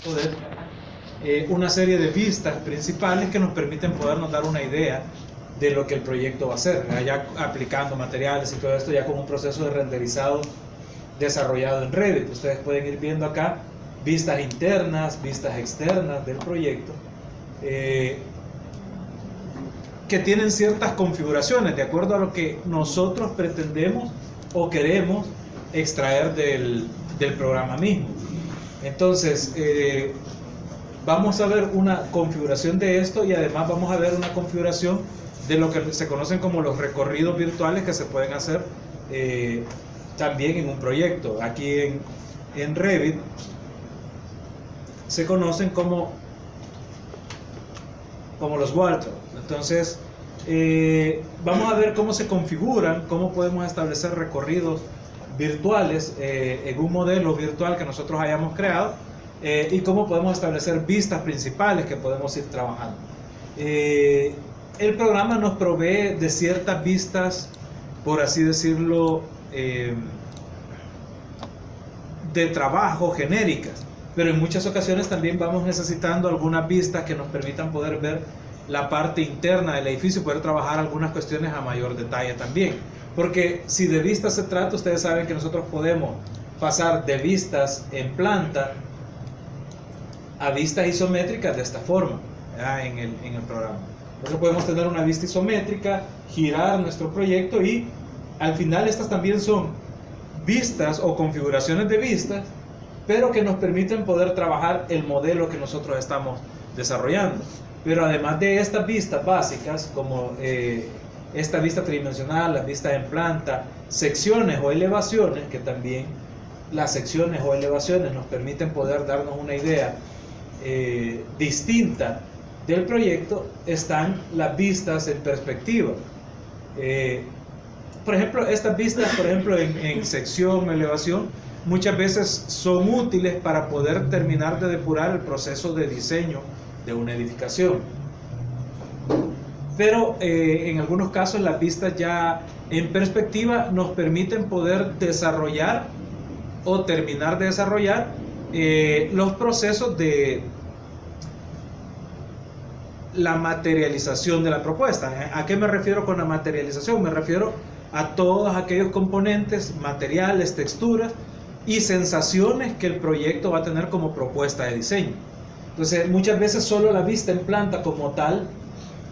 poder una serie de vistas principales que nos permiten podernos dar una idea de lo que el proyecto va a ser, ya aplicando materiales y todo esto ya con un proceso de renderizado desarrollado en Revit. Ustedes pueden ir viendo acá vistas internas, vistas externas del proyecto, que tienen ciertas configuraciones de acuerdo a lo que nosotros pretendemos o queremos extraer del programa mismo. Entonces, vamos a ver una configuración de esto y además vamos a ver una configuración de lo que se conocen como los recorridos virtuales que se pueden hacer también en un proyecto. Aquí en Revit se conocen como los walkthroughs. Entonces, vamos a ver cómo se configuran, cómo podemos establecer recorridos virtuales en un modelo virtual que nosotros hayamos creado, y cómo podemos establecer vistas principales que podemos ir trabajando. El programa nos provee de ciertas vistas, por así decirlo, de trabajo genéricas, pero en muchas ocasiones también vamos necesitando algunas vistas que nos permitan poder ver la parte interna del edificio y poder trabajar algunas cuestiones a mayor detalle también. Porque si de vistas se trata, ustedes saben que nosotros podemos pasar de vistas en planta a vistas isométricas de esta forma, en el programa. Nosotros podemos tener una vista isométrica, girar nuestro proyecto y al final estas también son vistas o configuraciones de vistas, pero que nos permiten poder trabajar el modelo que nosotros estamos desarrollando. Pero además de estas vistas básicas, como esta vista tridimensional, las vistas en planta, secciones o elevaciones, que también las secciones o elevaciones nos permiten poder darnos una idea distinta del proyecto, están las vistas en perspectiva. Por ejemplo, estas vistas, por ejemplo, en sección, elevación, muchas veces son útiles para poder terminar de depurar el proceso de diseño de una edificación. Pero en algunos casos las vistas ya en perspectiva nos permiten poder desarrollar o terminar de desarrollar los procesos de la materialización de la propuesta. ¿A qué me refiero con la materialización? Me refiero a todos aquellos componentes, materiales, texturas y sensaciones que el proyecto va a tener como propuesta de diseño. Entonces, muchas veces solo la vista en planta como tal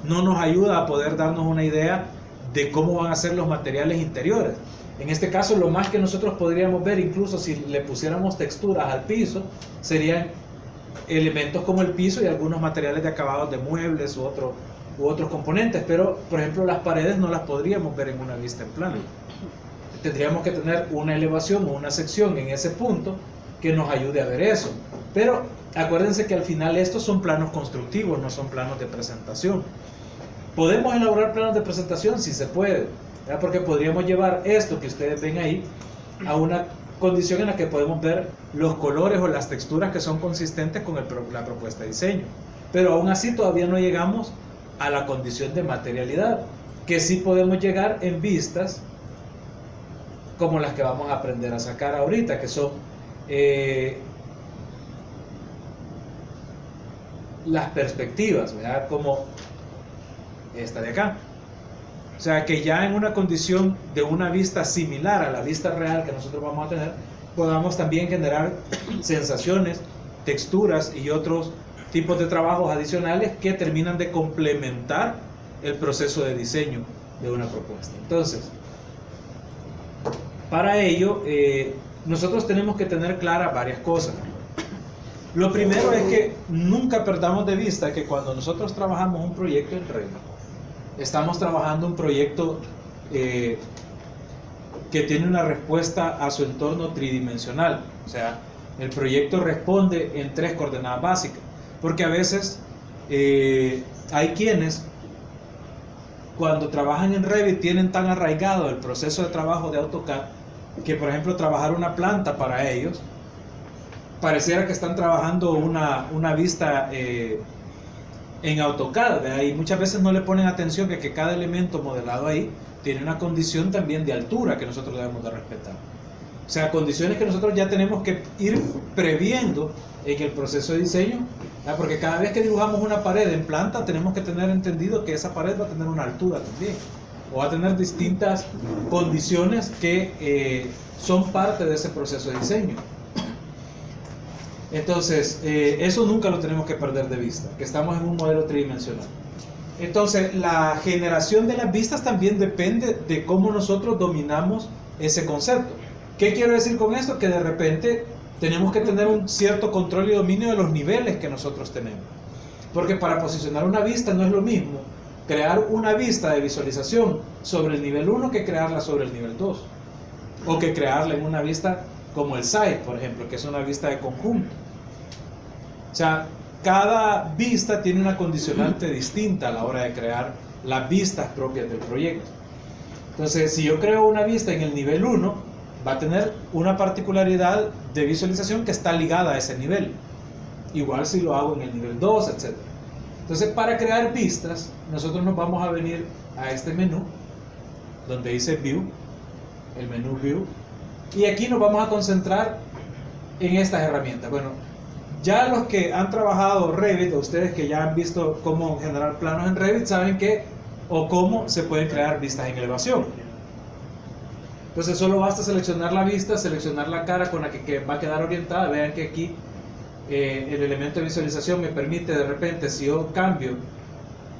no nos ayuda a poder darnos una idea de cómo van a ser los materiales interiores. En este caso, lo más que nosotros podríamos ver, incluso si le pusiéramos texturas al piso, serían elementos como el piso y algunos materiales de acabados de muebles u otros componentes, pero por ejemplo las paredes no las podríamos ver en una vista en plano. Tendríamos que tener una elevación o una sección en ese punto que nos ayude a ver eso. Pero acuérdense que al final estos son planos constructivos, no son planos de presentación. ¿Podemos elaborar planos de presentación? Sí se puede, ¿verdad? Porque podríamos llevar esto que ustedes ven ahí a una condición en la que podemos ver los colores o las texturas que son consistentes con la propuesta de diseño. Pero aún así todavía no llegamos a la condición de materialidad, que sí podemos llegar en vistas como las que vamos a aprender a sacar ahorita, que son las perspectivas, ¿verdad? Como esta de acá. O sea, que ya en una condición de una vista similar a la vista real que nosotros vamos a tener, podamos también generar sensaciones, texturas y otros tipos de trabajos adicionales que terminan de complementar el proceso de diseño de una propuesta. Entonces, para ello, nosotros tenemos que tener claras varias cosas. Lo primero es que nunca perdamos de vista que cuando nosotros trabajamos un proyecto en Revit, estamos trabajando un proyecto que tiene una respuesta a su entorno tridimensional. O sea, el proyecto responde en 3 coordenadas básicas. Porque a veces hay quienes, cuando trabajan en Revit, tienen tan arraigado el proceso de trabajo de AutoCAD que, por ejemplo, trabajar una planta para ellos pareciera que están trabajando una vista en AutoCAD, ¿verdad? Y muchas veces no le ponen atención que cada elemento modelado ahí tiene una condición también de altura que nosotros debemos de respetar. O sea, condiciones que nosotros ya tenemos que ir previendo en el proceso de diseño, ¿verdad? Porque cada vez que dibujamos una pared en planta tenemos que tener entendido que esa pared va a tener una altura también, o va a tener distintas condiciones que son parte de ese proceso de diseño. Entonces, eso nunca lo tenemos que perder de vista, que estamos en un modelo tridimensional. Entonces, la generación de las vistas también depende de cómo nosotros dominamos ese concepto. ¿Qué quiero decir con esto? Que de repente tenemos que tener un cierto control y dominio de los niveles que nosotros tenemos. Porque para posicionar una vista no es lo mismo crear una vista de visualización sobre el nivel 1 que crearla sobre el nivel 2. O que crearla en una vista como el site, por ejemplo, que es una vista de conjunto. O sea, cada vista tiene una condicionante distinta a la hora de crear las vistas propias del proyecto. Entonces, si yo creo una vista en el nivel 1, va a tener una particularidad de visualización que está ligada a ese nivel. Igual si lo hago en el nivel 2, etc. Entonces, para crear vistas, nosotros nos vamos a venir a este menú, donde dice View, el menú View, y aquí nos vamos a concentrar en estas herramientas. Bueno, ya los que han trabajado Revit, o ustedes que ya han visto cómo generar planos en Revit, saben que, o cómo se pueden crear vistas en elevación. Entonces solo basta seleccionar la vista, seleccionar la cara con la que va a quedar orientada. Vean que aquí el elemento de visualización me permite de repente, si yo cambio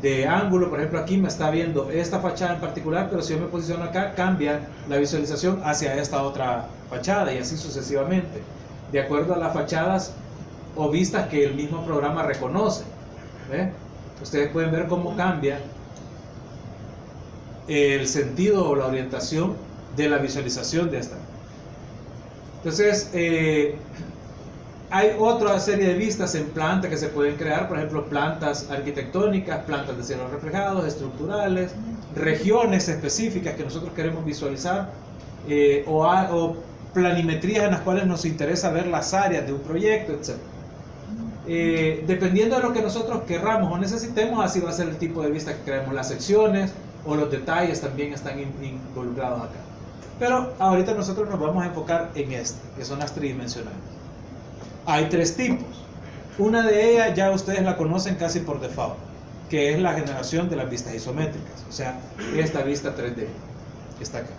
de ángulo, por ejemplo aquí me está viendo esta fachada en particular, pero si yo me posiciono acá, cambia la visualización hacia esta otra fachada y así sucesivamente, de acuerdo a las fachadas o vistas que el mismo programa reconoce. ¿Ve? Ustedes pueden ver cómo cambia el sentido o la orientación de la visualización de esta. Entonces, hay otra serie de vistas en planta que se pueden crear, por ejemplo, plantas arquitectónicas, plantas de cielos reflejados, estructurales, regiones específicas que nosotros queremos visualizar, o planimetrías en las cuales nos interesa ver las áreas de un proyecto, etc. Dependiendo de lo que nosotros querramos o necesitemos, así va a ser el tipo de vista que creemos. Las secciones o los detalles también están involucrados acá. Pero ahorita nosotros nos vamos a enfocar en esta, que son las tridimensionales. Hay tres tipos. Una de ellas ya ustedes la conocen casi por default, que es la generación de las vistas isométricas, o sea, esta vista 3D que está acá.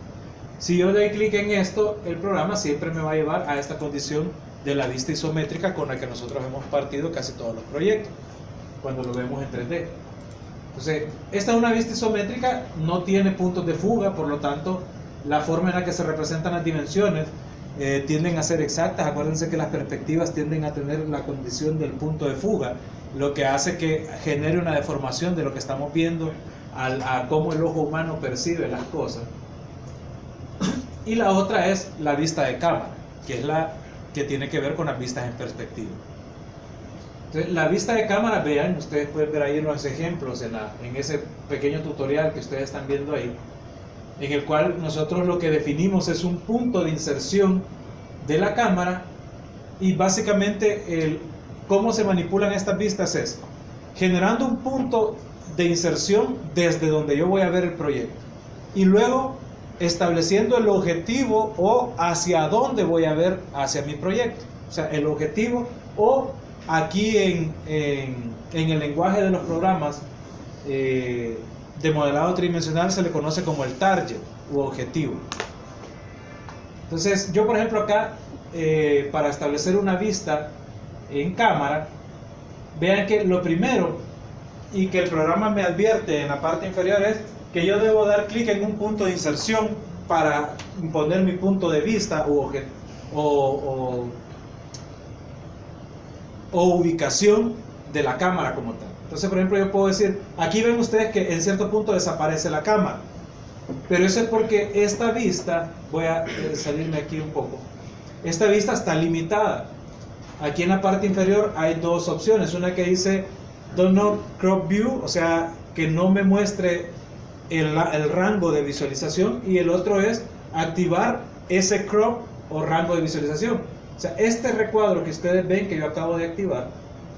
Si yo doy clic en esto, el programa siempre me va a llevar a esta condición de la vista isométrica con la que nosotros hemos partido casi todos los proyectos, cuando lo vemos en 3D. Entonces, esta es una vista isométrica, no tiene puntos de fuga, por lo tanto, la forma en la que se representan las dimensiones tienden a ser exactas. Acuérdense que las perspectivas tienden a tener la condición del punto de fuga, lo que hace que genere una deformación de lo que estamos viendo a cómo el ojo humano percibe las cosas. Y la otra es la vista de cámara, que es la que tiene que ver con las vistas en perspectiva. Entonces, la vista de cámara, vean, ustedes pueden ver ahí los ejemplos en ese pequeño tutorial que ustedes están viendo ahí, en el cual nosotros lo que definimos es un punto de inserción de la cámara, y básicamente cómo se manipulan estas vistas es generando un punto de inserción desde donde yo voy a ver el proyecto, y luego estableciendo el objetivo o hacia dónde voy a ver hacia mi proyecto. O sea, el objetivo, o aquí en el lenguaje de los programas de modelado tridimensional se le conoce como el target u objetivo. Entonces yo, por ejemplo, acá para establecer una vista en cámara, vean que lo primero y que el programa me advierte en la parte inferior es que yo debo dar clic en un punto de inserción para poner mi punto de vista o ubicación de la cámara como tal. Entonces, por ejemplo, yo puedo decir, aquí ven ustedes que en cierto punto desaparece la cámara, pero eso es porque esta vista, voy a salirme aquí un poco, esta vista está limitada. Aquí en la parte inferior hay dos opciones, una que dice Do Not Crop View, o sea, que no me muestre el rango de visualización, y el otro es activar ese crop o rango de visualización. O sea, este recuadro que ustedes ven que yo acabo de activar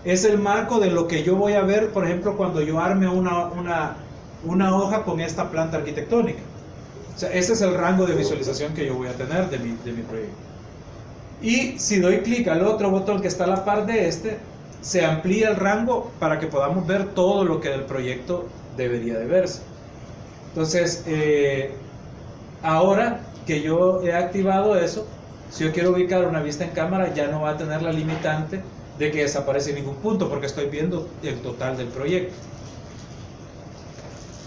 es el marco de lo que yo voy a ver, por ejemplo, cuando yo arme una hoja con esta planta arquitectónica. O sea, ese es el rango de visualización que yo voy a tener de mi proyecto. Y si doy clic al otro botón que está a la par de este, se amplía el rango para que podamos ver todo lo que del proyecto debería de verse. Entonces, ahora que yo he activado eso, si yo quiero ubicar una vista en cámara, ya no va a tener la limitante de que desaparece ningún punto, porque estoy viendo el total del proyecto.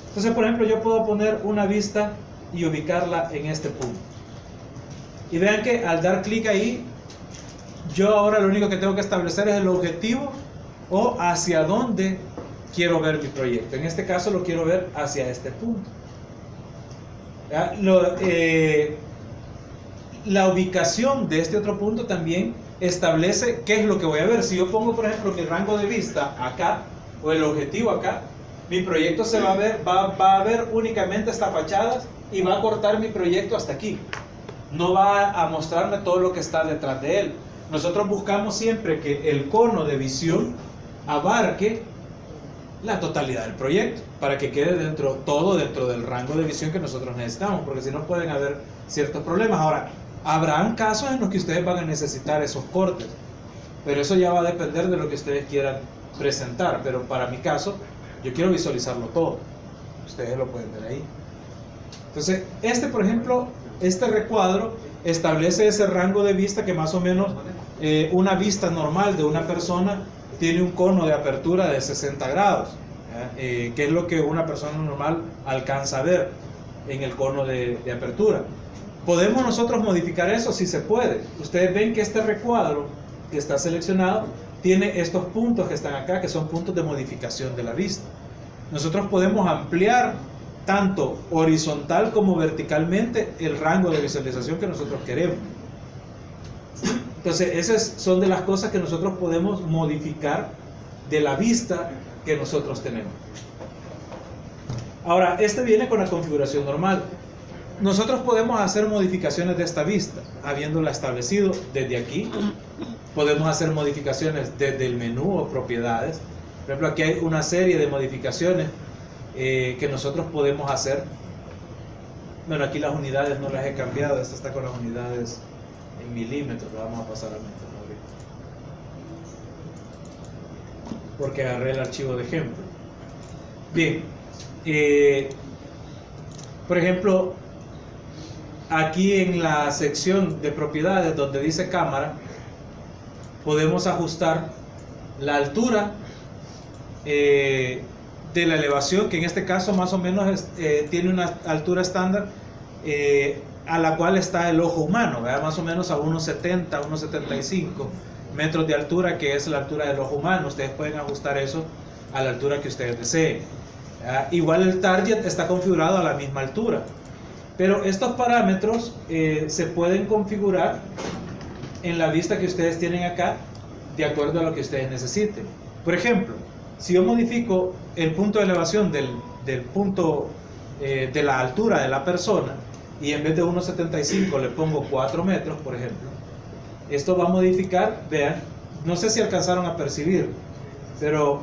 Entonces, por ejemplo, yo puedo poner una vista y ubicarla en este punto. Y vean que al dar clic ahí, yo ahora lo único que tengo que establecer es el objetivo o hacia dónde quiero ver mi proyecto. En este caso lo quiero ver hacia este punto. La ubicación de este otro punto también establece qué es lo que voy a ver. Si yo pongo, por ejemplo, mi rango de vista acá o el objetivo acá, mi proyecto se va a ver, va a ver únicamente estas fachadas y va a cortar mi proyecto hasta aquí. No va a mostrarme todo lo que está detrás de él. Nosotros buscamos siempre que el cono de visión abarque la totalidad del proyecto para que quede todo dentro del rango de visión que nosotros necesitamos, porque si no pueden haber ciertos problemas. Ahora, habrán casos en los que ustedes van a necesitar esos cortes, pero eso ya va a depender de lo que ustedes quieran presentar. Pero para mi caso, yo quiero visualizarlo todo. Ustedes lo pueden ver ahí. Entonces, por ejemplo, este recuadro establece ese rango de vista que más o menos una vista normal de una persona tiene un cono de apertura de 60 grados, que es lo que una persona normal alcanza a ver en el cono de apertura. ¿Podemos nosotros modificar eso? Sí se puede. Ustedes ven que este recuadro que está seleccionado tiene estos puntos que están acá, que son puntos de modificación de la vista. Nosotros podemos ampliar tanto horizontal como verticalmente el rango de visualización que nosotros queremos. Entonces, esas son de las cosas que nosotros podemos modificar de la vista que nosotros tenemos. Ahora, viene con la configuración normal. Nosotros podemos hacer modificaciones de esta vista, habiéndola establecido desde aquí. Podemos hacer modificaciones desde el menú o propiedades. Por ejemplo, aquí hay una serie de modificaciones que nosotros podemos hacer. Bueno, aquí las unidades no las he cambiado, esta está con las unidades en milímetros, lo vamos a pasar a metros ahorita, porque agarré el archivo de ejemplo. Bien, por ejemplo, aquí en la sección de propiedades donde dice cámara, podemos ajustar la altura de la elevación, que en este caso más o menos tiene una altura estándar a la cual está el ojo humano, ¿verdad? Más o menos a 1,70, 1,75 metros de altura, que es la altura del ojo humano. Ustedes pueden ajustar eso a la altura que ustedes deseen. Igual el target está configurado a la misma altura, pero estos parámetros se pueden configurar en la vista que ustedes tienen acá de acuerdo a lo que ustedes necesiten. Por ejemplo, si yo modifico el punto de elevación del punto de la altura de la persona y en vez de 1,75 le pongo 4 metros, por ejemplo, esto va a modificar, vean, no sé si alcanzaron a percibir, pero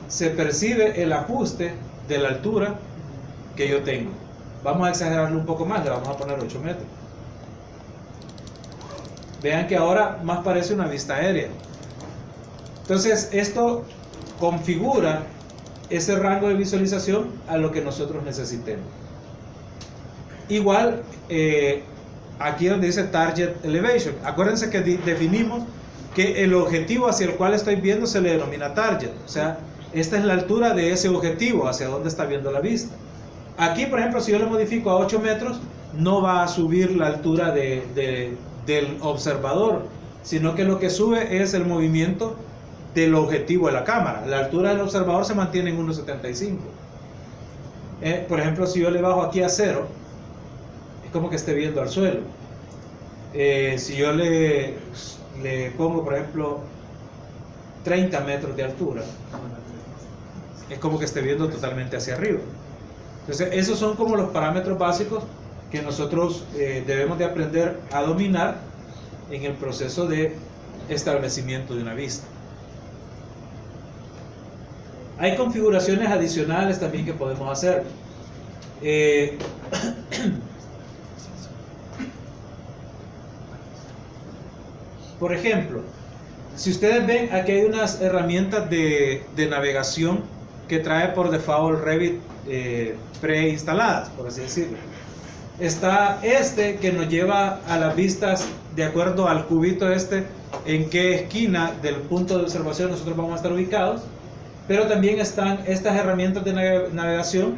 se percibe el ajuste de la altura que yo tengo. Vamos a exagerarlo un poco más, le vamos a poner 8 metros. Vean que ahora más parece una vista aérea. Entonces esto configura ese rango de visualización a lo que nosotros necesitemos. Igual aquí donde dice Target Elevation, acuérdense que definimos que el objetivo hacia el cual estoy viendo se le denomina Target. O sea, esta es la altura de ese objetivo, hacia donde está viendo la vista. Aquí, por ejemplo, si yo le modifico a 8 metros, no va a subir la altura del observador, sino que lo que sube es el movimiento del objetivo de la cámara. La altura del observador se mantiene en 1,75. Por ejemplo, si yo le bajo aquí a 0, es como que esté viendo al suelo. Si yo le pongo, por ejemplo, 30 metros de altura, es como que esté viendo totalmente hacia arriba. Entonces, esos son como los parámetros básicos que nosotros debemos de aprender a dominar en el proceso de establecimiento de una vista. Hay configuraciones adicionales también que podemos hacer. Eh, por ejemplo, si ustedes ven, aquí hay unas herramientas de navegación que trae por default Revit preinstaladas, por así decirlo. Está que nos lleva a las vistas de acuerdo al cubito en qué esquina del punto de observación nosotros vamos a estar ubicados. Pero también están estas herramientas de navegación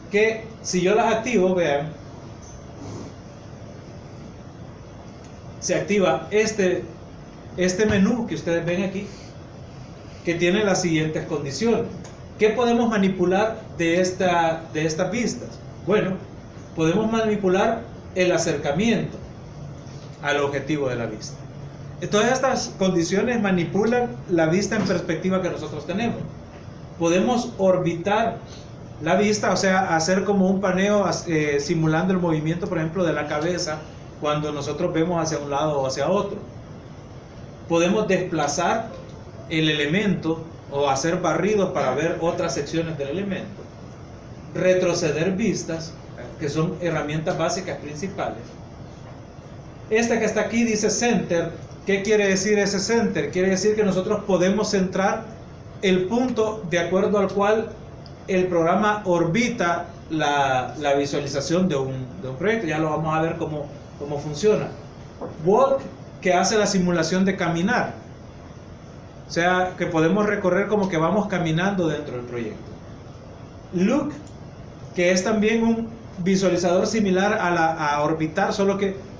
que, si yo las activo, vean, se activa este menú que ustedes ven aquí, que tiene las siguientes condiciones. ¿Qué podemos manipular de estas vistas? Bueno, podemos manipular el acercamiento al objetivo de la vista. Todas estas condiciones manipulan la vista en perspectiva que nosotros tenemos. Podemos orbitar la vista, o sea, hacer como un paneo simulando el movimiento, por ejemplo, de la cabeza cuando nosotros vemos hacia un lado o hacia otro. Podemos desplazar el elemento o hacer barridos para ver otras secciones del elemento. Retroceder vistas, que son herramientas básicas principales. Esta que está aquí dice Center. ¿Qué quiere decir ese center? Quiere decir que nosotros podemos centrar el punto de acuerdo al cual el programa orbita la visualización de un proyecto. Ya lo vamos a ver cómo funciona. Walk, que hace la simulación de caminar. O sea, que podemos recorrer como que vamos caminando dentro del proyecto. Look, que es también un visualizador similar a orbitar, solo que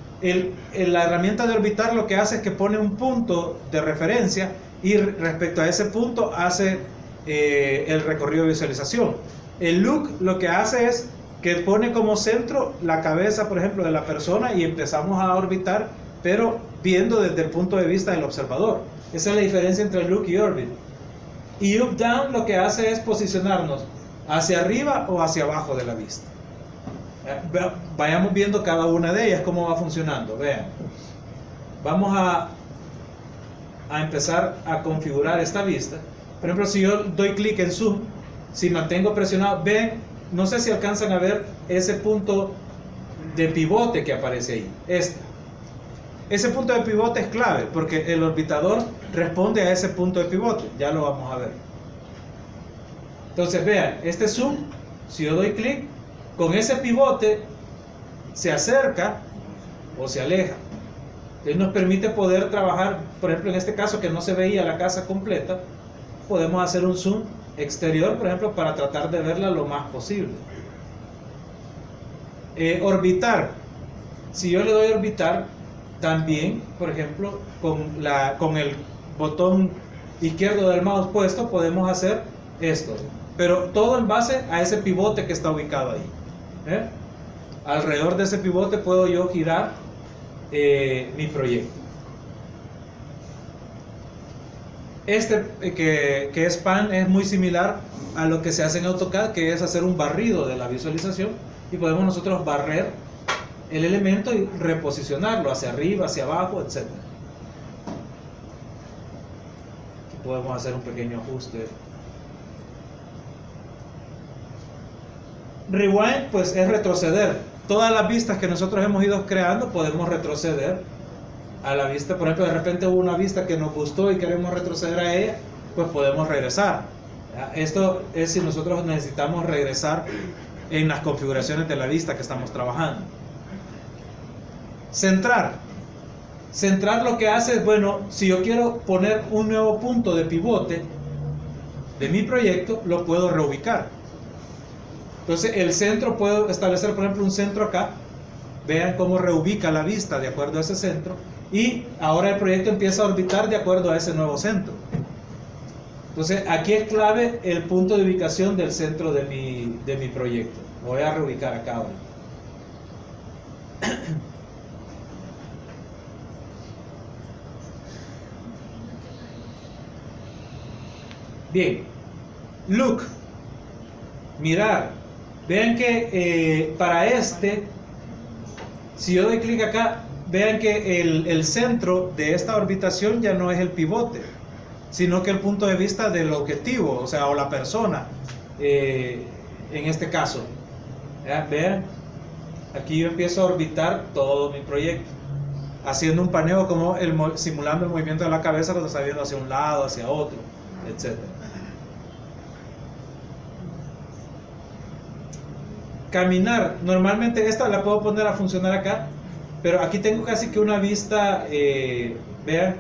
la herramienta de orbitar lo que hace es que pone un punto de referencia y respecto a ese punto hace el recorrido de visualización. El look lo que hace es que pone como centro la cabeza, por ejemplo, de la persona y empezamos a orbitar, pero viendo desde el punto de vista del observador. Esa es la diferencia entre look y orbit. Y up down lo que hace es posicionarnos hacia arriba o hacia abajo de la vista. Vayamos viendo cada una de ellas cómo va funcionando. Vean, vamos a empezar a configurar esta vista. Por ejemplo, si yo doy clic en zoom, si mantengo presionado, ven, no sé si alcanzan a ver ese punto de pivote que aparece ahí. Ese punto de pivote es clave porque el orbitador responde a ese punto de pivote. Ya lo vamos a ver. Entonces vean, este zoom, si yo doy clic, con ese pivote se acerca o se aleja. Entonces nos permite poder trabajar, por ejemplo, en este caso que no se veía la casa completa, podemos hacer un zoom exterior, por ejemplo, para tratar de verla lo más posible. Orbitar. Si yo le doy orbitar, también, por ejemplo, con el botón izquierdo del mouse puesto, podemos hacer esto. Pero todo en base a ese pivote que está ubicado ahí. Alrededor de ese pivote puedo yo girar mi proyecto. Que es pan es muy similar a lo que se hace en AutoCAD, que es hacer un barrido de la visualización, y podemos nosotros barrer el elemento y reposicionarlo hacia arriba, hacia abajo, etc. Aquí podemos hacer un pequeño ajuste. Rewind pues es retroceder. Todas las vistas que nosotros hemos ido creando podemos retroceder a la vista. Por ejemplo, de repente hubo una vista que nos gustó y queremos retroceder a ella, pues podemos regresar. Esto es si nosotros necesitamos regresar en las configuraciones de la vista que estamos trabajando. Centrar. Centrar lo que hace es, bueno, si yo quiero poner un nuevo punto de pivote de mi proyecto, lo puedo reubicar. Entonces el centro, puedo establecer por ejemplo un centro acá. Vean cómo reubica la vista de acuerdo a ese centro. Y ahora el proyecto empieza a orbitar de acuerdo a ese nuevo centro. Entonces aquí es clave el punto de ubicación del centro de mi proyecto. Lo voy a reubicar acá ahora. Bien. Look. Mirar. Vean que para si yo doy clic acá, vean que el centro de esta orbitación ya no es el pivote, sino que el punto de vista del objetivo, o sea, o la persona, en este caso. Vean, aquí yo empiezo a orbitar todo mi proyecto, haciendo un paneo como simulando el movimiento de la cabeza cuando está viendo hacia un lado, hacia otro, etc. Caminar, normalmente esta la puedo poner a funcionar acá, pero aquí tengo casi que una vista, vean,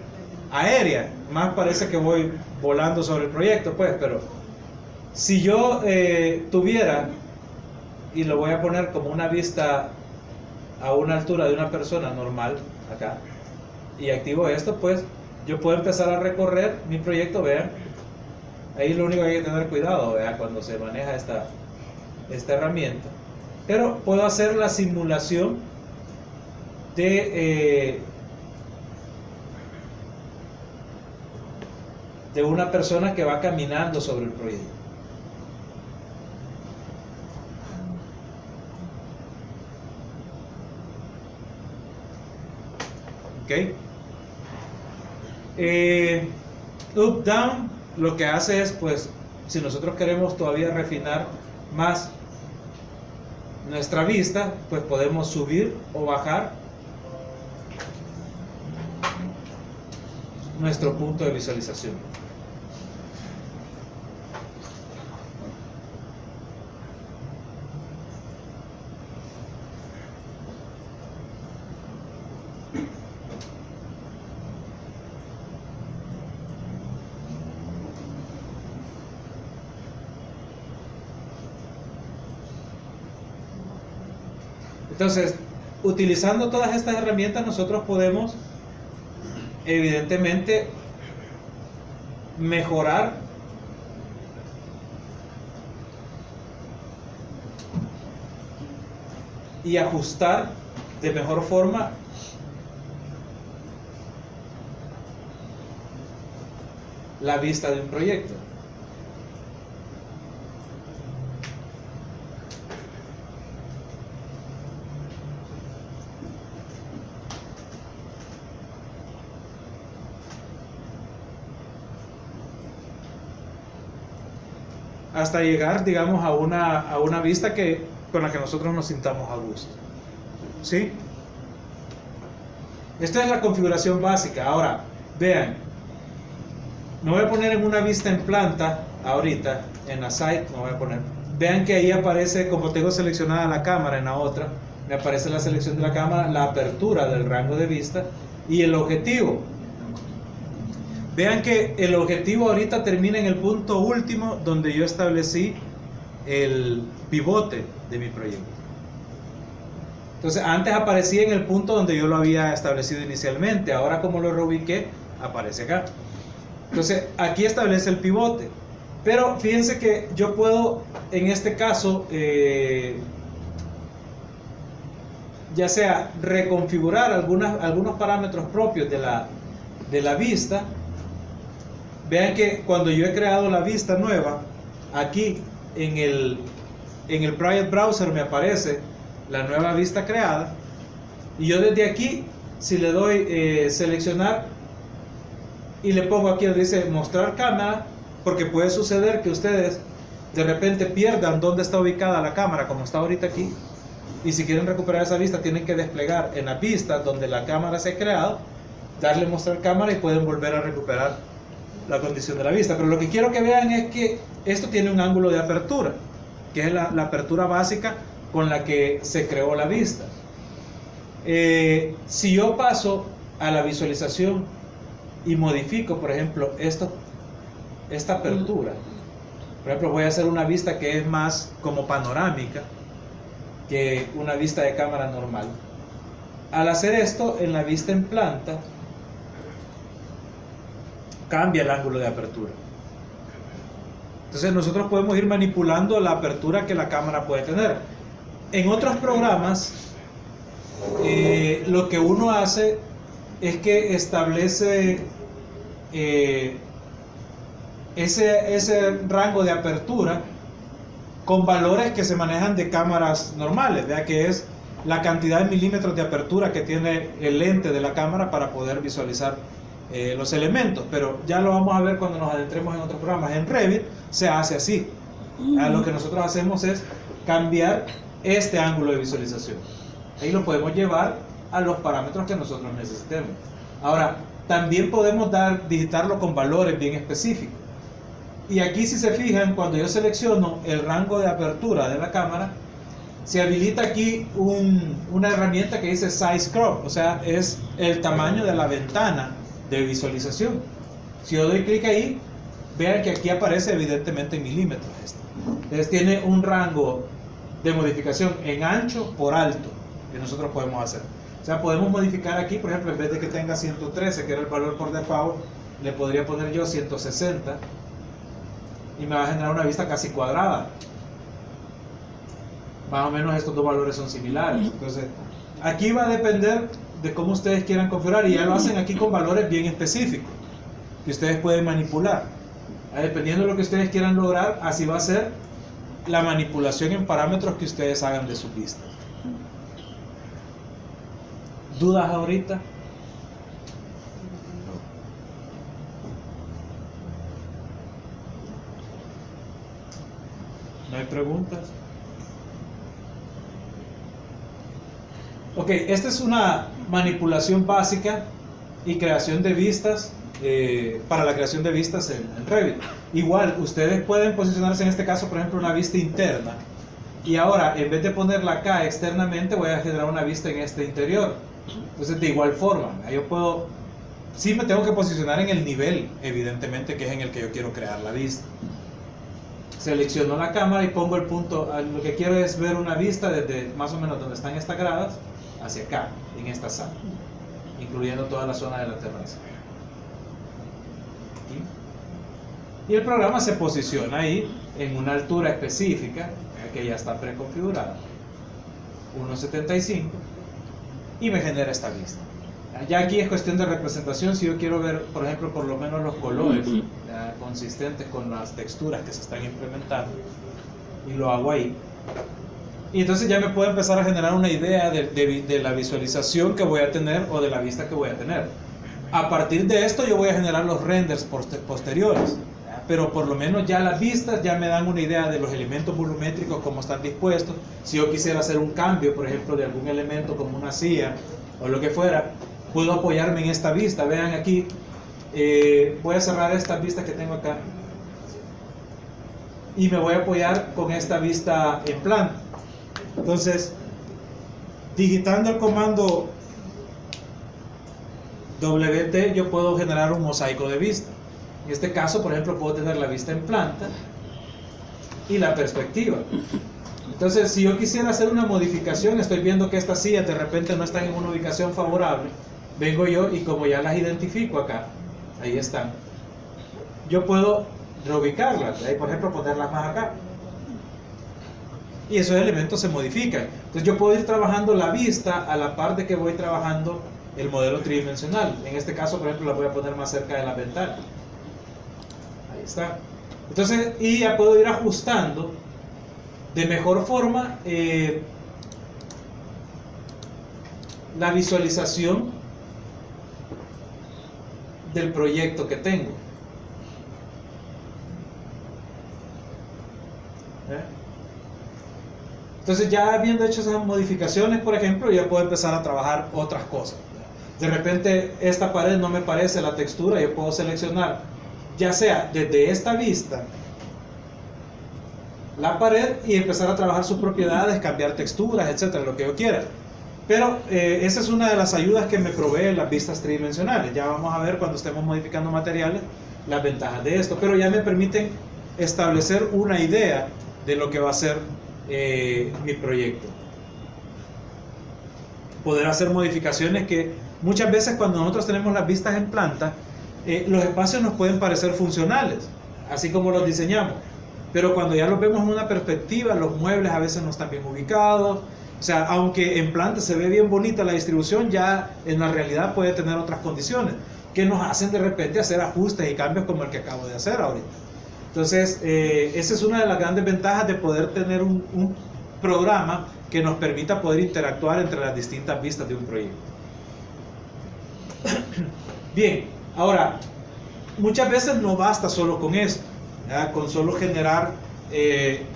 aérea, más parece que voy volando sobre el proyecto, pues, pero si yo tuviera, y lo voy a poner como una vista a una altura de una persona normal, acá, y activo esto, pues yo puedo empezar a recorrer mi proyecto. Vean, ahí lo único que hay que tener cuidado, vean, cuando se maneja esta herramienta, pero puedo hacer la simulación de una persona que va caminando sobre el proyecto. Ok. Up, down, lo que hace es, pues, si nosotros queremos todavía refinar más nuestra vista, pues podemos subir o bajar nuestro punto de visualización. Entonces, utilizando todas estas herramientas, nosotros podemos, evidentemente, mejorar y ajustar de mejor forma la vista de un proyecto. Hasta llegar, digamos, a una vista con la que nosotros nos sintamos a gusto. ¿Sí? Esta es la configuración básica. Ahora, vean, me voy a poner en una vista en planta, ahorita, en la site, me voy a poner. Vean que ahí aparece, como tengo seleccionada la cámara en la otra, me aparece la selección de la cámara, la apertura del rango de vista y el objetivo. Vean que el objetivo ahorita termina en el punto último donde yo establecí el pivote de mi proyecto. Entonces antes aparecía en el punto donde yo lo había establecido inicialmente, ahora como lo reubiqué, aparece acá. Entonces aquí establece el pivote, pero fíjense que yo puedo en este caso ya sea reconfigurar algunos parámetros propios de la vista. Vean que cuando yo he creado la vista nueva, aquí en el Private Browser me aparece la nueva vista creada, y yo desde aquí, si le doy seleccionar y le pongo aquí donde dice mostrar cámara, porque puede suceder que ustedes de repente pierdan dónde está ubicada la cámara, como está ahorita aquí, y si quieren recuperar esa vista tienen que desplegar en la vista donde la cámara se ha creado, darle mostrar cámara y pueden volver a recuperar la condición de la vista. Pero lo que quiero que vean es que esto tiene un ángulo de apertura, que es la apertura básica con la que se creó la vista. Si yo paso a la visualización y modifico, por ejemplo, esta apertura, por ejemplo, voy a hacer una vista que es más como panorámica que una vista de cámara normal. Al hacer esto en la vista en planta, cambia el ángulo de apertura. Entonces nosotros podemos ir manipulando la apertura que la cámara puede tener. En otros programas, lo que uno hace es que establece ese rango de apertura con valores que se manejan de cámaras normales, ¿vea? Que es la cantidad de milímetros de apertura que tiene el lente de la cámara para poder visualizar los elementos, pero ya lo vamos a ver cuando nos adentremos en otros programas. En Revit se hace así. Lo que nosotros hacemos es cambiar este ángulo de visualización. Ahí lo podemos llevar a los parámetros que nosotros necesitemos. Ahora, también podemos digitarlo con valores bien específicos. Y aquí, si se fijan, cuando yo selecciono el rango de apertura de la cámara, se habilita aquí una herramienta que dice Size Crop, o sea, es el tamaño de la ventana de visualización. Si yo doy clic ahí, vean que aquí aparece evidentemente en milímetros. Entonces tiene un rango de modificación en ancho por alto que nosotros podemos hacer. O sea, podemos modificar aquí, por ejemplo, en vez de que tenga 113, que era el valor por default, le podría poner yo 160 y me va a generar una vista casi cuadrada. Más o menos estos dos valores son similares. Entonces, aquí va a depender de cómo ustedes quieran configurar, y ya lo hacen aquí con valores bien específicos que ustedes pueden manipular. Dependiendo de lo que ustedes quieran lograr, así va a ser la manipulación en parámetros que ustedes hagan de su vista. ¿Dudas ahorita? ¿No hay preguntas? Ok, esta es una manipulación básica y creación de vistas, para la creación de vistas en Revit. Igual, ustedes pueden posicionarse en este caso, por ejemplo, una vista interna. Y ahora, en vez de ponerla acá externamente, voy a generar una vista en este interior. Entonces, de igual forma, yo puedo, sí me tengo que posicionar en el nivel, evidentemente, que es en el que yo quiero crear la vista. Selecciono la cámara y pongo el punto, lo que quiero es ver una vista desde más o menos donde están estas gradas hacia acá, en esta sala, incluyendo toda la zona de la terraza. Aquí. Y el programa se posiciona ahí en una altura específica, que ya está preconfigurada, 1.75, y me genera esta vista. Ya aquí es cuestión de representación. Si yo quiero ver, por ejemplo, por lo menos los colores consistentes con las texturas que se están implementando, y lo hago ahí, y entonces ya me puedo empezar a generar una idea de la visualización que voy a tener, o de la vista que voy a tener. A partir de esto yo voy a generar los renders posteriores, pero por lo menos ya las vistas ya me dan una idea de los elementos volumétricos, cómo están dispuestos. Si yo quisiera hacer un cambio, por ejemplo, de algún elemento como una silla o lo que fuera, puedo apoyarme en esta vista. Vean aquí, voy a cerrar estas vistas que tengo acá y me voy a apoyar con esta vista en planta. Entonces, digitando el comando WT, yo puedo generar un mosaico de vista. En este caso, por ejemplo, puedo tener la vista en planta y la perspectiva. Entonces, si yo quisiera hacer una modificación, estoy viendo que estas sillas de repente no están en una ubicación favorable, vengo yo y como ya las identifico acá, ahí están, yo puedo reubicarlas, ahí, por ejemplo, ponerlas más acá, y esos elementos se modifican. Entonces yo puedo ir trabajando la vista a la par de que voy trabajando el modelo tridimensional. En este caso, por ejemplo, la voy a poner más cerca de la ventana. Ahí está. Entonces, y ya puedo ir ajustando de mejor forma la visualización del proyecto que tengo. Entonces, ya habiendo hecho esas modificaciones, por ejemplo, ya puedo empezar a trabajar otras cosas. De repente esta pared no me parece la textura, yo puedo seleccionar, ya sea desde esta vista, la pared, y empezar a trabajar sus propiedades, cambiar texturas, etcétera, lo que yo quiera. Pero esa es una de las ayudas que me provee las vistas tridimensionales. Ya vamos a ver cuando estemos modificando materiales las ventajas de esto, pero ya me permiten establecer una idea de lo que va a ser mi proyecto. Poder hacer modificaciones que muchas veces, cuando nosotros tenemos las vistas en planta, los espacios nos pueden parecer funcionales, así como los diseñamos, pero cuando ya los vemos en una perspectiva, los muebles a veces no están bien ubicados. O sea, aunque en planta se ve bien bonita la distribución, ya en la realidad puede tener otras condiciones que nos hacen de repente hacer ajustes y cambios como el que acabo de hacer ahorita. Entonces, esa es una de las grandes ventajas de poder tener un programa que nos permita poder interactuar entre las distintas vistas de un proyecto. Bien, ahora, muchas veces no basta solo con eso, ¿verdad? Con solo generar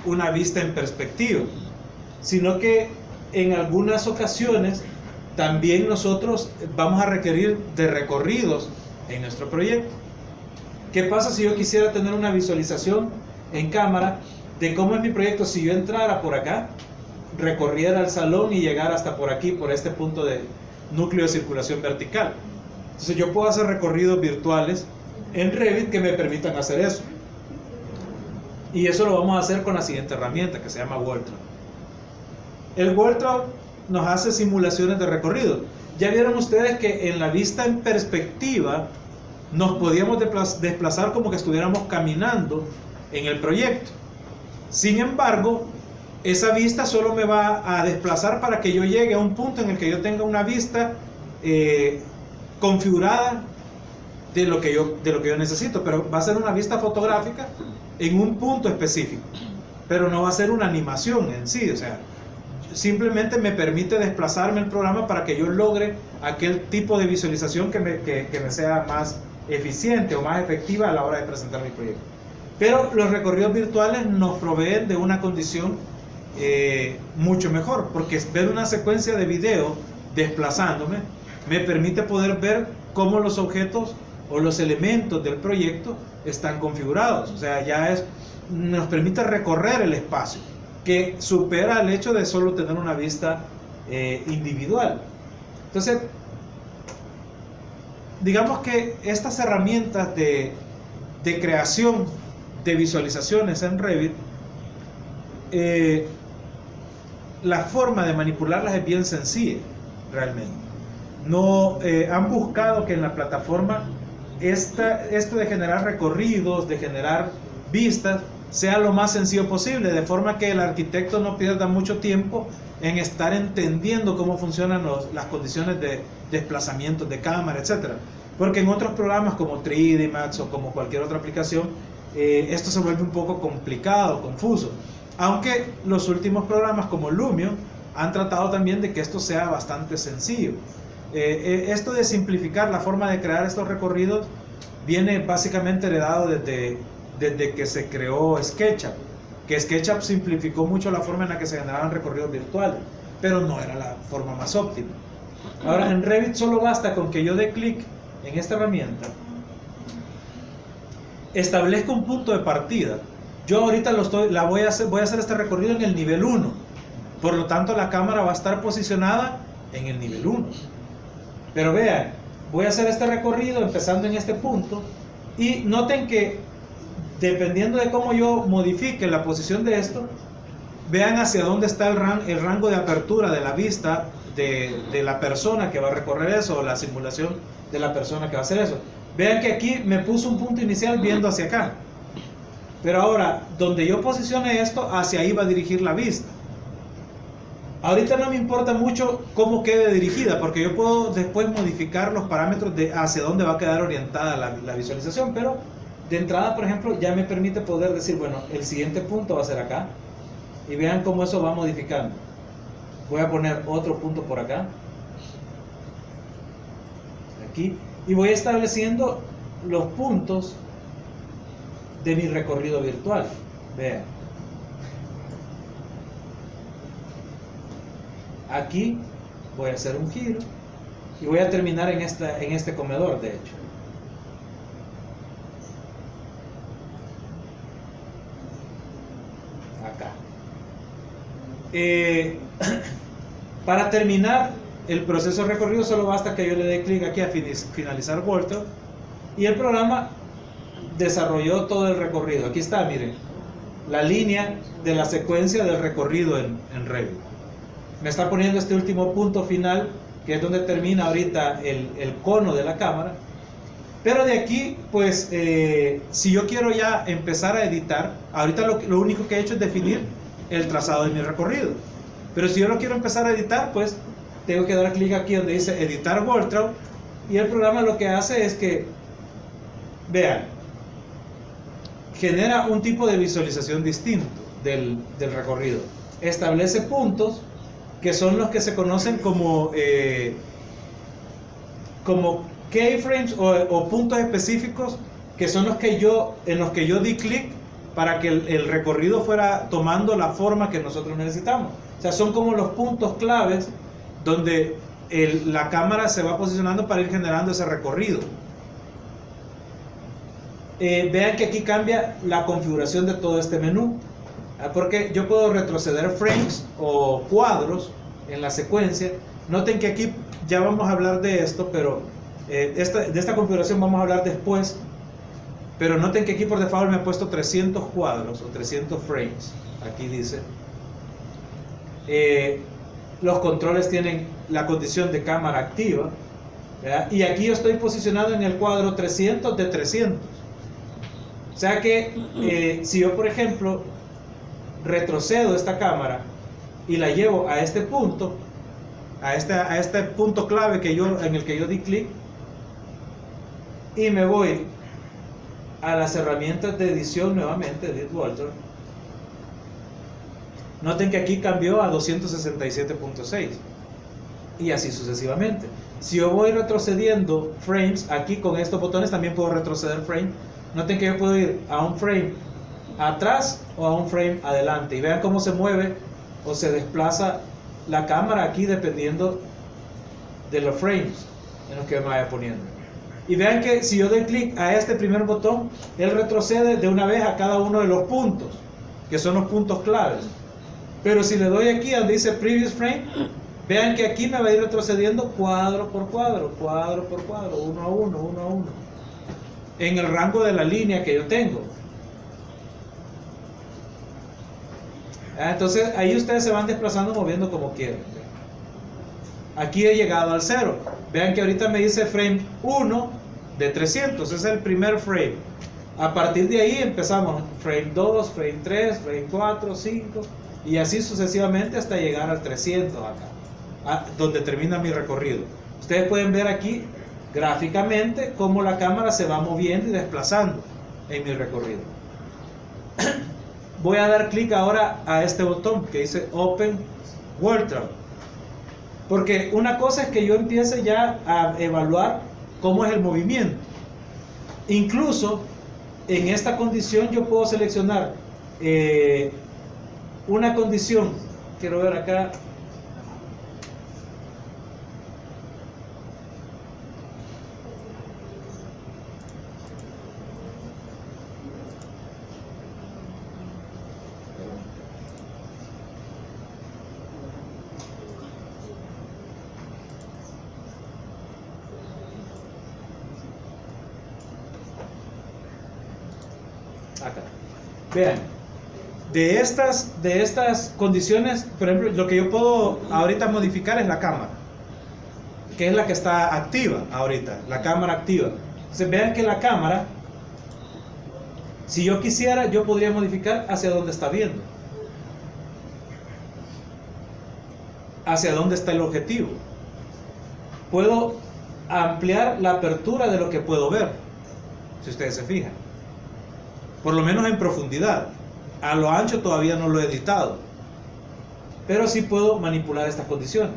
una vista en perspectiva. sino que en algunas ocasiones también nosotros vamos a requerir de recorridos en nuestro proyecto. ¿Qué pasa si yo quisiera tener una visualización en cámara de cómo es mi proyecto si yo entrara por acá, recorriera el salón y llegara hasta por aquí, por este punto de núcleo de circulación vertical? Entonces yo puedo hacer recorridos virtuales en Revit que me permitan hacer eso. Y eso lo vamos a hacer con la siguiente herramienta que se llama WorldTraw. El WorldTraw nos hace simulaciones de recorrido. Ya vieron ustedes que en la vista en perspectiva nos podíamos desplazar como que estuviéramos caminando en el proyecto. Sin embargo, esa vista solo me va a desplazar para que yo llegue a un punto en el que yo tenga una vista configurada de lo que yo necesito, pero va a ser una vista fotográfica en un punto específico, pero no va a ser una animación en sí. O sea, simplemente me permite desplazarme el programa para que yo logre aquel tipo de visualización que me sea más eficiente o más efectiva a la hora de presentar mi proyecto. Pero los recorridos virtuales nos proveen de una condición mucho mejor, porque ver una secuencia de video desplazándome me permite poder ver cómo los objetos o los elementos del proyecto están configurados. O sea, nos permite recorrer el espacio, que supera el hecho de solo tener una vista individual. Entonces, digamos que estas herramientas de creación de visualizaciones en Revit, la forma de manipularlas es bien sencilla realmente. No han buscado que en la plataforma esto de generar recorridos, de generar vistas, sea lo más sencillo posible, de forma que el arquitecto no pierda mucho tiempo en estar entendiendo cómo funcionan las condiciones de desplazamiento de cámara, etc. Porque en otros programas como 3D Max o como cualquier otra aplicación, esto se vuelve un poco complicado, confuso. Aunque los últimos programas como Lumion han tratado también de que esto sea bastante sencillo. Esto de simplificar la forma de crear estos recorridos viene básicamente heredado desde que se creó SketchUp, que SketchUp simplificó mucho la forma en la que se generaban recorridos virtuales, pero no era la forma más óptima. Ahora en Revit solo basta con que yo dé clic en esta herramienta, establezco un punto de partida. Yo ahorita voy a hacer este recorrido en el nivel 1, por lo tanto la cámara va a estar posicionada en el nivel 1. Pero vean, voy a hacer este recorrido empezando en este punto, y noten que dependiendo de cómo yo modifique la posición de esto, vean hacia dónde está el rango de apertura de la vista de la persona que va a recorrer eso, o la simulación de la persona que va a hacer eso. Vean que aquí me puso un punto inicial viendo hacia acá, pero ahora donde yo posicione esto, hacia ahí va a dirigir la vista. Ahorita no me importa mucho cómo quede dirigida, porque yo puedo después modificar los parámetros de hacia dónde va a quedar orientada la visualización, pero de entrada, por ejemplo, ya me permite poder decir, bueno, el siguiente punto va a ser acá, y vean cómo eso va modificando. Voy a poner otro punto por acá, aquí, y voy estableciendo los puntos de mi recorrido virtual. Vean, aquí voy a hacer un giro y voy a terminar en este comedor, de hecho. Acá. Para terminar el proceso de recorrido solo basta que yo le dé clic aquí a finalizar WorldTraw y el programa desarrolló todo el recorrido. Aquí está, miren, la línea de la secuencia del recorrido en Revit. Me está poniendo este último punto final, que es donde termina ahorita el cono de la cámara. Pero de aquí, pues, si yo quiero ya empezar a editar, ahorita lo único que he hecho es definir el trazado de mi recorrido. Pero si yo lo quiero empezar a editar, pues, tengo que dar clic aquí donde dice editar WorldTraw, y el programa lo que hace es que, vean, genera un tipo de visualización distinto del recorrido. Establece puntos que son los que se conocen como keyframes o puntos específicos, que son en los que yo di clic para que el recorrido fuera tomando la forma que nosotros necesitamos. O sea, son como los puntos claves donde la cámara se va posicionando para ir generando ese recorrido. Vean que aquí cambia la configuración de todo este menú, porque yo puedo retroceder frames o cuadros en la secuencia. Noten que aquí ya vamos a hablar de esto, pero de esta configuración vamos a hablar después. Pero noten que aquí por default me ha puesto 300 cuadros o 300 frames. Aquí dice. Los controles tienen la condición de cámara activa, ¿verdad? Y aquí yo estoy posicionado en el cuadro 300 de 300. O sea que si yo, por ejemplo, retrocedo esta cámara y la llevo a este punto, a este punto clave en el que yo di clic, y me voy a las herramientas de edición nuevamente, Edit Walter, noten que aquí cambió a 267.6 y así sucesivamente. Si yo voy retrocediendo frames, aquí con estos botones también puedo retroceder frame. Noten que yo puedo ir a un frame atrás o a un frame adelante, y vean cómo se mueve o se desplaza la cámara aquí dependiendo de los frames en los que me vaya poniendo. Y vean que si yo doy clic a este primer botón, él retrocede de una vez a cada uno de los puntos, que son los puntos claves. Pero si le doy aquí donde dice Previous Frame, vean que aquí me va a ir retrocediendo cuadro por cuadro, uno a uno, en el rango de la línea que yo tengo. Entonces ahí ustedes se van desplazando, moviendo como quieren. Aquí he llegado al 0. Vean que ahorita me dice frame 1 de 300, es el primer frame. A partir de ahí empezamos frame 2, frame 3, frame 4, 5 y así sucesivamente hasta llegar al 300 acá, donde termina mi recorrido. Ustedes pueden ver aquí gráficamente cómo la cámara se va moviendo y desplazando en mi recorrido. Voy a dar clic ahora a este botón que dice Open World Travel, porque una cosa es que yo empiece ya a evaluar cómo es el movimiento. Incluso en esta condición yo puedo seleccionar una condición. Quiero ver acá. Acá. Vean, de estas condiciones, por ejemplo, lo que yo puedo ahorita modificar es la cámara, que es la que está activa ahorita, la cámara activa. Entonces vean que la cámara, si yo quisiera, yo podría modificar hacia dónde está viendo, hacia dónde está el objetivo. Puedo ampliar la apertura de lo que puedo ver, si ustedes se fijan. Por lo menos en profundidad. A lo ancho todavía no lo he editado, pero sí puedo manipular estas condiciones.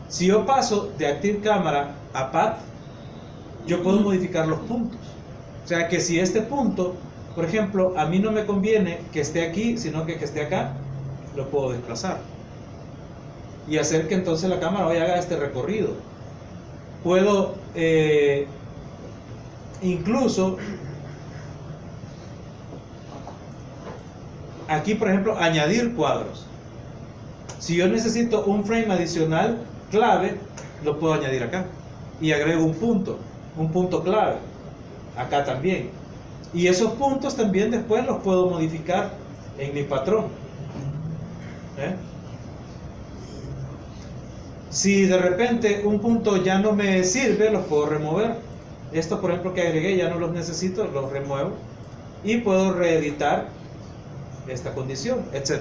Si yo paso de Active Camera a Path, yo puedo modificar los puntos. O sea que si este punto, por ejemplo, a mí no me conviene que esté aquí, sino que esté acá, lo puedo desplazar y hacer que entonces la cámara vaya a haga este recorrido. Puedo incluso aquí, por ejemplo, añadir cuadros. Si yo necesito un frame adicional clave, lo puedo añadir acá y agrego un punto clave acá también, y esos puntos también después los puedo modificar en mi patrón. Si de repente un punto ya no me sirve, los puedo remover. Estos, por ejemplo, que agregué ya no los necesito, los remuevo y puedo reeditar esta condición, etc.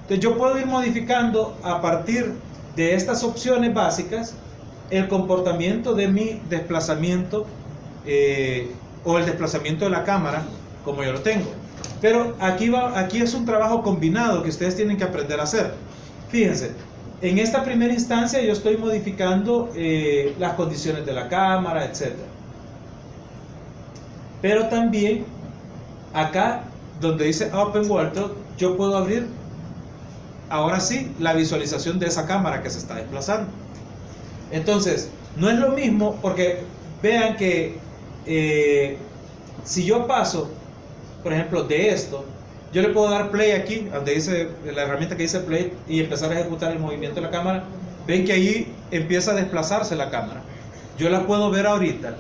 Entonces yo puedo ir modificando a partir de estas opciones básicas el comportamiento de mi desplazamiento o el desplazamiento de la cámara como yo lo tengo. Pero aquí es un trabajo combinado que ustedes tienen que aprender a hacer. Fíjense, en esta primera instancia yo estoy modificando las condiciones de la cámara, etc. Pero también acá donde dice Open Wardrobe, yo puedo abrir ahora sí la visualización de esa cámara que se está desplazando. Entonces, no es lo mismo, porque vean que si yo paso, por ejemplo, de esto, yo le puedo dar play aquí, donde dice la herramienta que dice play, y empezar a ejecutar el movimiento de la cámara. Ven que ahí empieza a desplazarse la cámara. Yo la puedo ver ahorita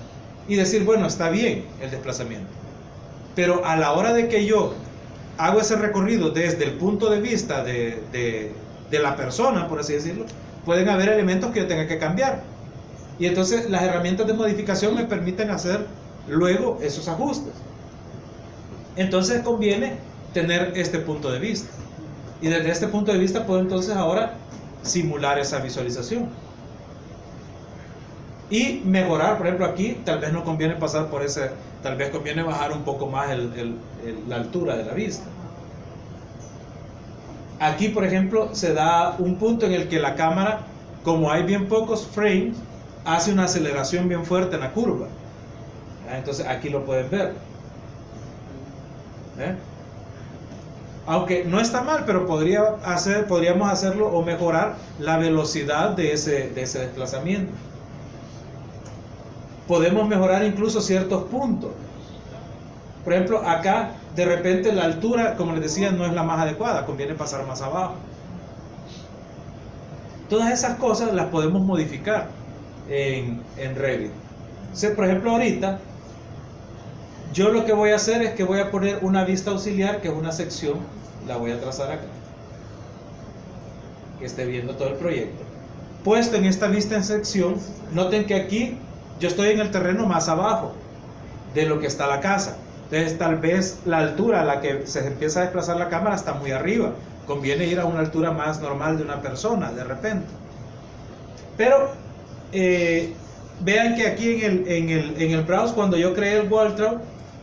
y decir, bueno, está bien el desplazamiento. Pero a la hora de que yo hago ese recorrido desde el punto de vista de la persona, por así decirlo, pueden haber elementos que yo tenga que cambiar. Y entonces las herramientas de modificación me permiten hacer luego esos ajustes. Entonces conviene tener este punto de vista. Y desde este punto de vista puedo entonces ahora simular esa visualización. Y mejorar, por ejemplo, aquí tal vez no conviene pasar por ese, tal vez conviene bajar un poco más la altura de la vista. Aquí, por ejemplo, se da un punto en el que la cámara, como hay bien pocos frames, hace una aceleración bien fuerte en la curva. Entonces aquí lo pueden ver. Aunque no está mal, pero podríamos hacerlo o mejorar la velocidad de ese desplazamiento. Podemos mejorar incluso ciertos puntos. Por ejemplo, acá de repente la altura, como les decía, no es la más adecuada, conviene pasar más abajo. Todas esas cosas las podemos modificar en Revit. Entonces, por ejemplo, ahorita yo lo que voy a hacer es que voy a poner una vista auxiliar, que es una sección, la voy a trazar acá, que esté viendo todo el proyecto. Puesto en esta vista en sección, noten que aquí yo estoy en el terreno más abajo de lo que está la casa. Entonces tal vez la altura a la que se empieza a desplazar la cámara está muy arriba. Conviene ir a una altura más normal de una persona de repente. Pero vean que aquí en el browse, cuando yo creé el Wardrobe,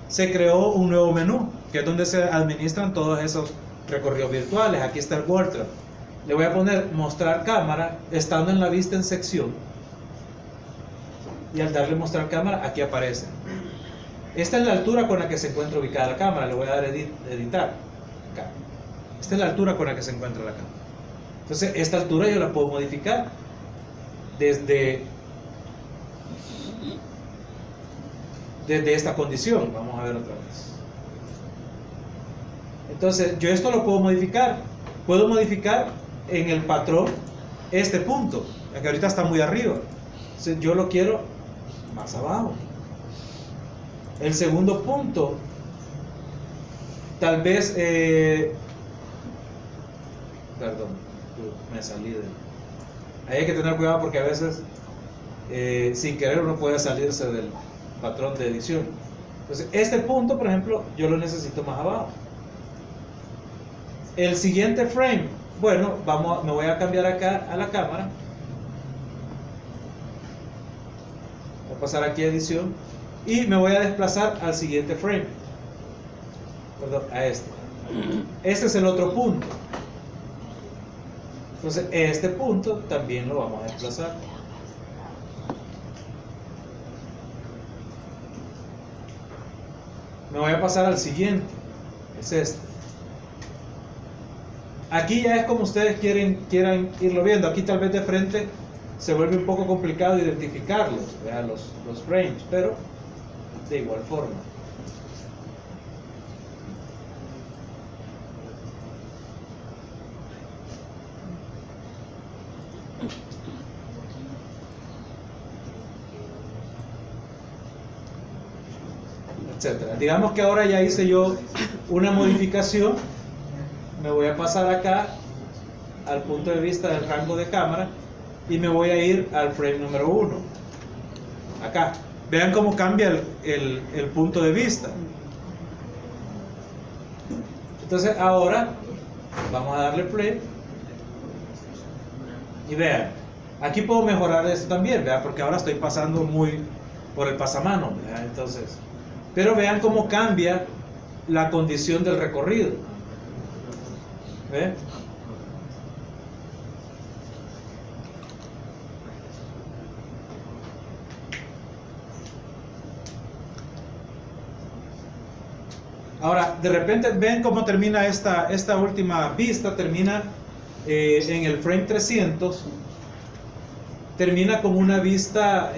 se creó un nuevo menú, que es donde se administran todos esos recorridos virtuales. Aquí está el Wardrobe. Le voy a poner mostrar cámara, estando en la vista en sección. Y al darle mostrar cámara, aquí aparece. Esta es la altura con la que se encuentra ubicada la cámara. Le voy a dar editar. Acá. Esta es la altura con la que se encuentra la cámara. Entonces, esta altura yo la puedo modificar desde esta condición. Vamos a ver otra vez. Entonces, yo esto lo puedo modificar. Puedo modificar en el patrón este punto, que ahorita está muy arriba. Entonces, yo lo quiero más abajo. El segundo punto, tal vez, perdón, me salí de... Ahí hay que tener cuidado porque a veces, sin querer, uno puede salirse del patrón de edición. Entonces, este punto, por ejemplo, yo lo necesito más abajo. El siguiente frame, bueno, me voy a cambiar acá a la cámara. Voy a pasar aquí a edición y me voy a desplazar al siguiente frame. Perdón, a este. Este es el otro punto. Entonces, este punto también lo vamos a desplazar. Me voy a pasar al siguiente. Es este. Aquí ya es como ustedes quieran irlo viendo. Aquí tal vez de frente se vuelve un poco complicado identificarlos, vean los frames, pero de igual forma. Etcétera. Digamos que ahora ya hice yo una modificación. Me voy a pasar acá al punto de vista del rango de cámara y me voy a ir al frame número 1. Acá. Vean cómo cambia el punto de vista. Entonces ahora vamos a darle play y vean, aquí puedo mejorar esto también, vean, porque ahora estoy pasando muy por el pasamano, vean, entonces, pero vean cómo cambia la condición del recorrido. ¿Ven? Ahora, de repente ven cómo termina esta última vista, termina en el frame 300, termina con una vista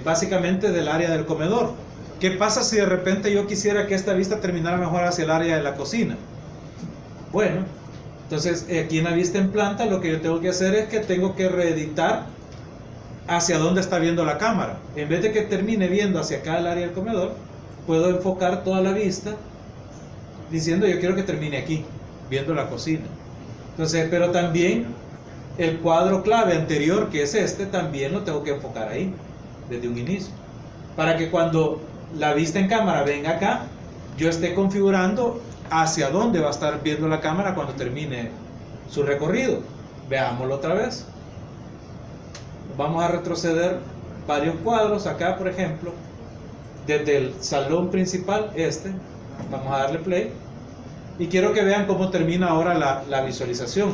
básicamente del área del comedor. ¿Qué pasa si de repente yo quisiera que esta vista terminara mejor hacia el área de la cocina? Bueno, entonces aquí en la vista en planta lo que yo tengo que hacer es que tengo que reeditar hacia dónde está viendo la cámara. En vez de que termine viendo hacia acá el área del comedor, puedo enfocar toda la vista diciendo yo quiero que termine aquí, viendo la cocina. Entonces, pero también el cuadro clave anterior, que es este, también lo tengo que enfocar ahí, desde un inicio. Para que cuando la vista en cámara venga acá, yo esté configurando hacia dónde va a estar viendo la cámara cuando termine su recorrido. Veámoslo otra vez. Vamos a retroceder varios cuadros acá, por ejemplo, desde el salón principal, vamos a darle play, y quiero que vean cómo termina ahora la visualización.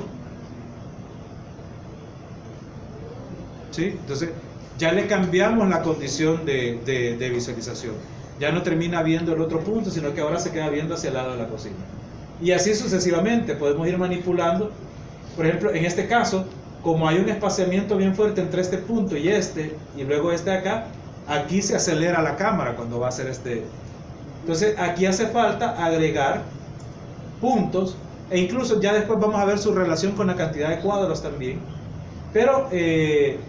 ¿Sí? Entonces, ya le cambiamos la condición de visualización. Ya no termina viendo el otro punto, sino que ahora se queda viendo hacia el lado de la cocina. Y así sucesivamente, podemos ir manipulando. Por ejemplo, en este caso, como hay un espaciamiento bien fuerte entre este punto y luego este acá, aquí se acelera la cámara cuando va a hacer este. Entonces, aquí hace falta agregar puntos, e incluso ya después vamos a ver su relación con la cantidad de cuadros también. Pero el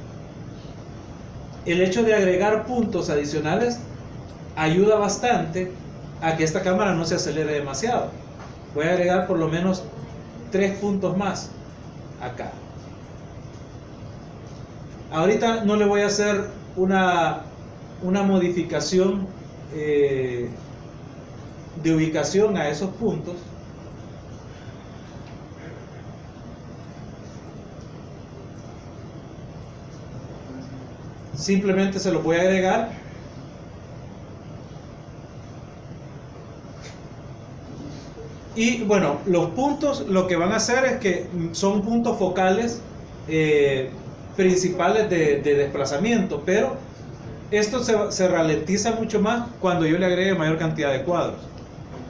hecho de agregar puntos adicionales ayuda bastante a que esta cámara no se acelere demasiado. Voy a agregar por lo menos 3 puntos más acá. Ahorita no le voy a hacer una modificación de ubicación a esos puntos. Simplemente se los voy a agregar. Y bueno, los puntos lo que van a hacer es que son puntos focales principales de desplazamiento, pero esto se ralentiza mucho más cuando yo le agregue mayor cantidad de cuadros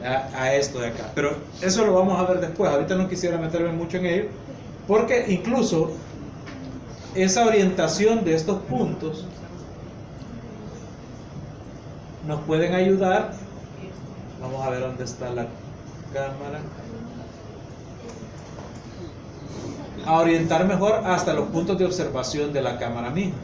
a esto de acá. Pero eso lo vamos a ver después. Ahorita no quisiera meterme mucho en ello, porque incluso esa orientación de estos puntos nos pueden ayudar. Vamos a ver dónde está la cámara, a orientar mejor hasta los puntos de observación de la cámara misma.